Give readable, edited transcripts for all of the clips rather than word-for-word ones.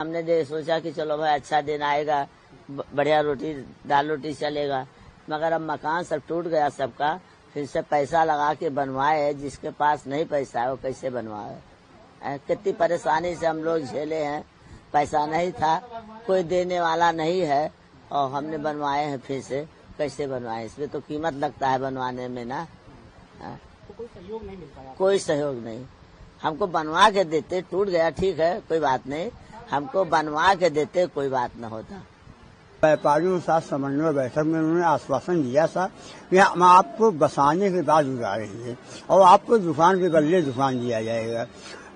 हमने सोचा कि चलो भाई अच्छा दिन आएगा, बढ़िया रोटी दाल रोटी चलेगा, मगर अब मकान सब टूट गया सबका, फिर से पैसा लगा के बनवाए। जिसके पास नहीं पैसा है वो कैसे बनवाए? कितनी परेशानी से हम लोग झेले हैं। पैसा नहीं था, कोई देने वाला नहीं है, और हमने बनवाए हैं। फिर से कैसे बनवाए? इसमें तो कीमत लगता है बनवाने में ना। तो कोई सहयोग नहीं मिल पाया? कोई सहयोग नहीं। हमको बनवा के देते, टूट गया ठीक है कोई बात नहीं, हमको बनवा के देते कोई बात न होता। व्यापारियों के साथ समन्वय बैठक में उन्होंने आश्वासन दिया था कि हम आपको बसाने के बाद उतारेंगे और आपको दुकान के बदले दुकान दिया जाएगा।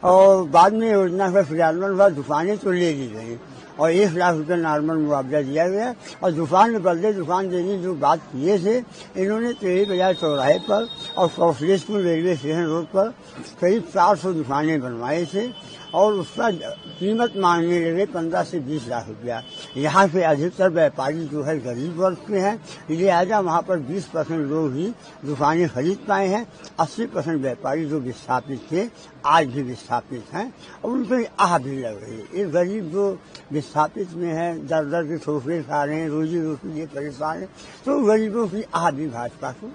और बाद में योजना का क्रियान्वयन हुआ, दुकानें तो ले ली गई और 1 लाख रुपये नॉर्मल मुआवजा दिया गया। और दुकान के बदले दुकान देने की जो बात किए थे, इन्होंने तेरी बाजार चौराहे पर और कौशलेशपुर रेलवे स्टेशन रोड पर करीब 400 दुकानें बनवाए थे और उसका कीमत मांगने लगे 15 से 20 लाख रुपया। यहाँ पे अधिकतर व्यापारी जो है गरीब वर्ग के हैं, लिहाजा वहाँ पर 20% लोग ही दुकानें खरीद पाए हैं। 80% व्यापारी जो विस्थापित थे आज भी विस्थापित हैं और उनको आह भी लग रही है। ये गरीब जो विस्थापित में है, दर दर के ठोकरे खा रहे हैं, रोजी रोटी लिए परेशान है, तो गरीबों की आह भी भाजपा को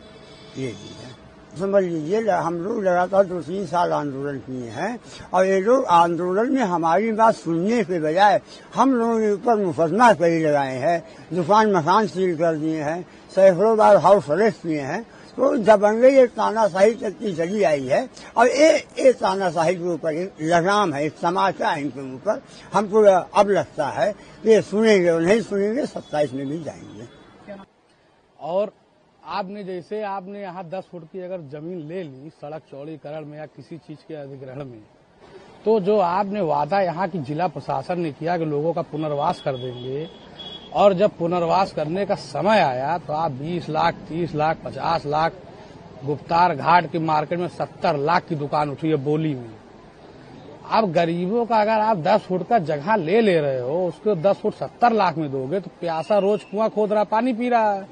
ये दी है। समझ लीजिए, हम लोग लगातार 2-3 साल आंदोलन किए हैं और ये लोग आंदोलन में हमारी बात सुनने के बजाय हम लोगों के ऊपर मुकदमा कई लगाए हैं, दुकान मकान सील कर दिए हैं, सैकड़ों बार हाउस अरेस्ट किए हैं। तो दबंगई एक तानाशाही तक की चली आई है और ये तानाशाही के ऊपर एक लगाम है, एक तमाचा है इनके ऊपर। हमको अब लगता है कि सुनेंगे और नहीं सुनेंगे, 27 में भी जाएंगे। और आपने यहाँ 10 फुट की अगर जमीन ले ली सड़क चौड़ीकरण में या किसी चीज के अधिग्रहण में, तो जो आपने वादा यहाँ की जिला प्रशासन ने किया कि लोगों का पुनर्वास कर देंगे, और जब पुनर्वास करने का समय आया तो आप 20 लाख, 30 लाख, 50 लाख, गुप्तार घाट की मार्केट में 70 लाख की दुकान उठी है बोली में। अब गरीबों का अगर आप 10 फुट का जगह ले रहे हो, उसको 10 फुट 70 लाख में दोगे, तो प्यासा रोज कुआं खोद रहा, पानी पी रहा है,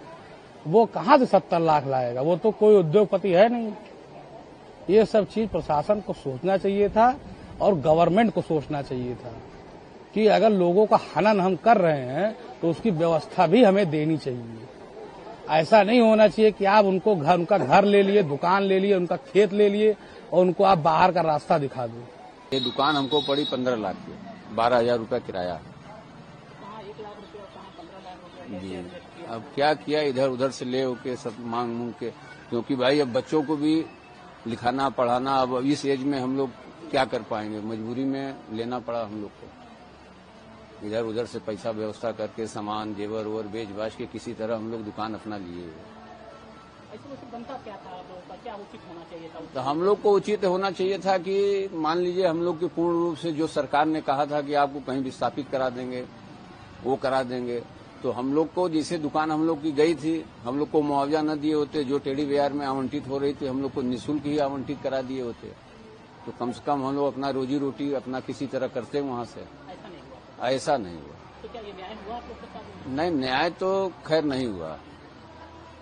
वो कहाँ से 70 लाख लाएगा? वो तो कोई उद्योगपति है नहीं। ये सब चीज प्रशासन को सोचना चाहिए था और गवर्नमेंट को सोचना चाहिए था कि अगर लोगों का हनन हम कर रहे हैं तो उसकी व्यवस्था भी हमें देनी चाहिए। ऐसा नहीं होना चाहिए कि आप उनका घर ले लिए, दुकान ले लिए, उनका खेत ले लिए और उनको आप बाहर का रास्ता दिखा दो। ये दुकान हमको पड़ी 15 लाख की, 12,000 रुपया किराया। जी, अब क्या किया, इधर उधर से ले होके सब मांग के, क्योंकि भाई अब बच्चों को भी लिखाना पढ़ाना, अब इस एज में हम लोग क्या कर पाएंगे, मजबूरी में लेना पड़ा हम लोग को। इधर उधर से पैसा व्यवस्था करके सामान जेवर ओवर बेच बाच के किसी तरह हम लोग दुकान अपना लिए। बनता क्या था, क्या उचित होना चाहिए था? तो हम लोग को उचित होना चाहिए था कि मान लीजिए हम लोग की पूर्ण रूप से जो सरकार ने कहा था कि आपको कहीं विस्थापित करा देंगे, वो करा देंगे। तो हम लोग को जैसे दुकान हम लोग की गई थी, हम लोग को मुआवजा न दिए होते, जो टेढ़ी बाजार में आवंटित हो रही थी हम लोग को निःशुल्क ही आवंटित करा दिए होते, तो कम से कम हम लोग अपना रोजी रोटी अपना किसी तरह करते वहां से। ऐसा नहीं हुआ। तो क्या ये न्याय हुआ आप लोग के साथ? नहीं, न्याय तो खैर नहीं हुआ,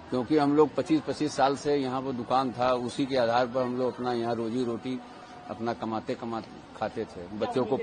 क्योंकि हम लोग 25-25 साल से यहाँ पर दुकान था, उसी के आधार पर हम लोग अपना यहाँ रोजी रोटी अपना कमाते खाते थे। बच्चों को